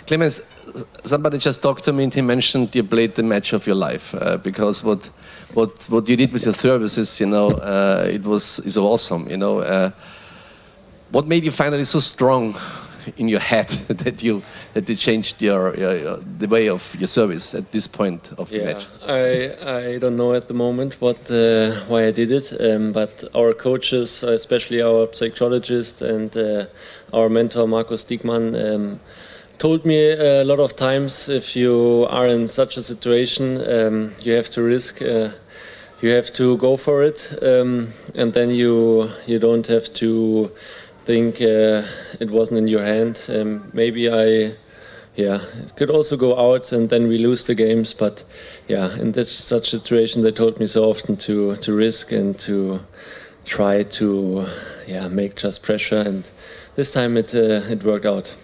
Clemens, somebody just talked to me and he mentioned you played the match of your life because what you did with your services, you know, is awesome. You know, what made you finally so strong in your head that you changed the way of your service at this point of the match? I don't know at the moment why I did it, but our coaches, especially our psychologist and our mentor Marco Stiegmann, told me a lot of times, if you are in such a situation, you have to risk. You have to go for it, and then you don't have to think it wasn't in your hand. Maybe it could also go out and then we lose the games. But yeah, in such situation, they told me so often to risk and to try to make just pressure. And this time it worked out.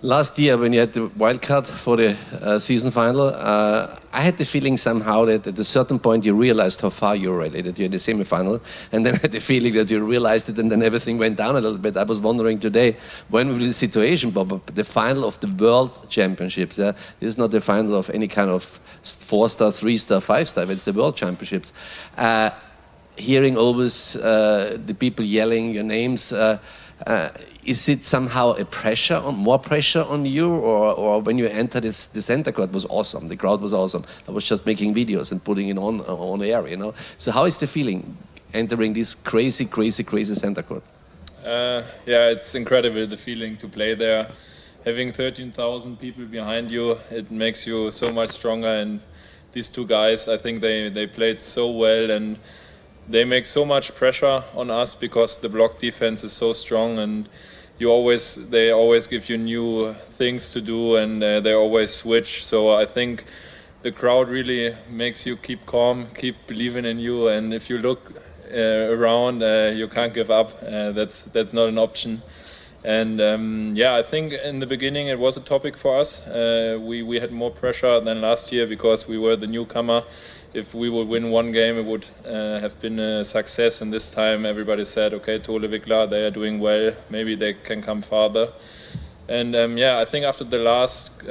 Last year, when you had the wild card for the season final, I had the feeling somehow that at a certain point you realized how far you were already, that you're in the semi-final, and then I had the feeling that you realized it and then everything went down a little bit. I was wondering today, when will the situation, Bob, the final of the World Championships, this is not the final of any kind of 4-star, 3-star, 5-star, it's the World Championships. Hearing always the people yelling your names, is it somehow more pressure on you, or when you entered the center court was awesome, the crowd was awesome. I was just making videos and putting it on air, you know. So how is the feeling entering this crazy center court? It's incredible, the feeling to play there. Having 13,000 people behind you, it makes you so much stronger. And these two guys, I think they played so well, and they make so much pressure on us because the block defense is so strong, and they always give you new things to do, and they always switch. So I think the crowd really makes you keep calm, keep believing in you, and if you look around, you can't give up. That's not an option. And I think in the beginning it was a topic for us. We had more pressure than last year because we were the newcomer. If we would win one game, it would have been a success. And this time everybody said, okay, Thole, Wickler, they are doing well. Maybe they can come farther. And I think after the last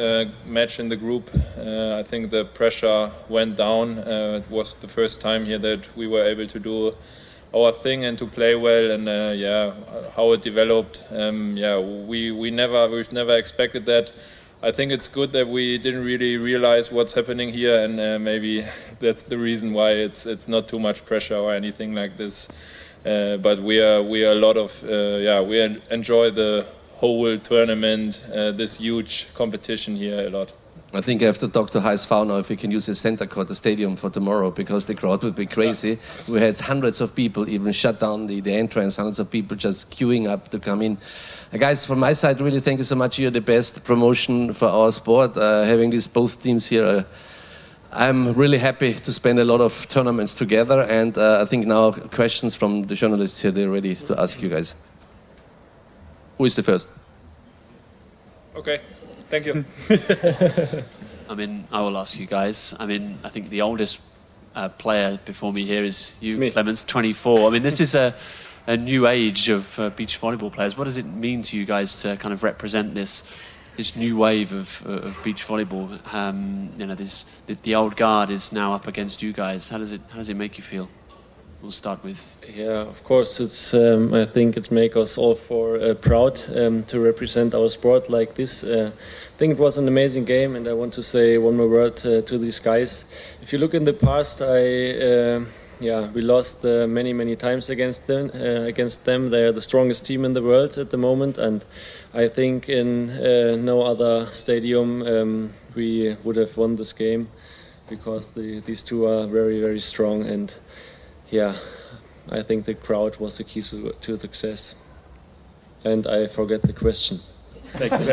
match in the group, I think the pressure went down. It was the first time here that we were able to do our thing and to play well. And how it developed, we've never expected that. I think it's good that we didn't really realize what's happening here, and maybe that's the reason why it's not too much pressure or anything like this. But we enjoy the whole tournament, this huge competition here a lot. I think I have to talk to HSV now if we can use the center court, the stadium for tomorrow, because the crowd would be crazy. We had hundreds of people even shut down the entrance, hundreds of people just queuing up to come in. Guys, from my side, really thank you so much. You're the best promotion for our sport. Having these both teams here, I'm really happy to spend a lot of tournaments together. And I think now questions from the journalists here, they're ready to ask you guys. Who is the first? Okay, thank you. I will ask you guys. I think the oldest player before me here is you, Clemens, 24. This is a new age of beach volleyball players. What does it mean to you guys to kind of represent this new wave of beach volleyball? The old guard is now up against you guys. How does it make you feel? We'll start with. Yeah, of course. It's. I think it makes us all proud to represent our sport like this. I think it was an amazing game, and I want to say one more word to these guys. If you look in the past, we lost many times against them. They are the strongest team in the world at the moment, and I think in no other stadium we would have won this game because these two are very strong. And I think the crowd was the key to success. And I forget the question. Thank you.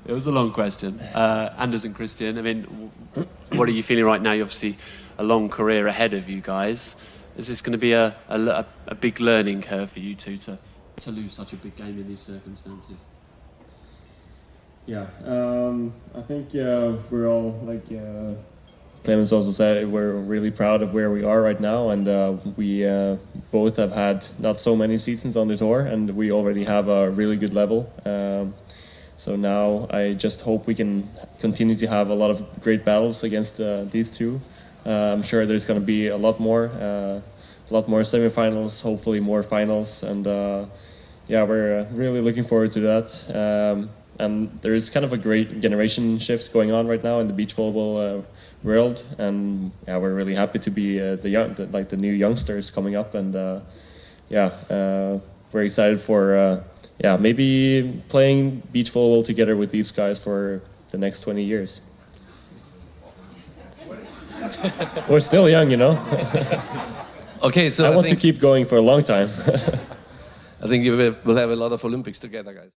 It was a long question. Anders and Christian, what are you feeling right now? You're obviously a long career ahead of you guys. Is this going to be a big learning curve for you two to lose such a big game in these circumstances? Yeah, I think we're all Clemens also said, we're really proud of where we are right now, and we both have had not so many seasons on the tour, and we already have a really good level. So now I just hope we can continue to have a lot of great battles against these two. I'm sure there's going to be a lot more semifinals, hopefully more finals, and yeah, we're really looking forward to that. And there is kind of a great generation shift going on right now in the beach volleyball world, and yeah, we're really happy to be the new youngsters coming up, and yeah, we're excited for yeah, maybe playing beach volleyball together with these guys for the next 20 years. We're still young, you know. Okay, so I want to keep going for a long time. I think we'll have a lot of Olympics together, guys.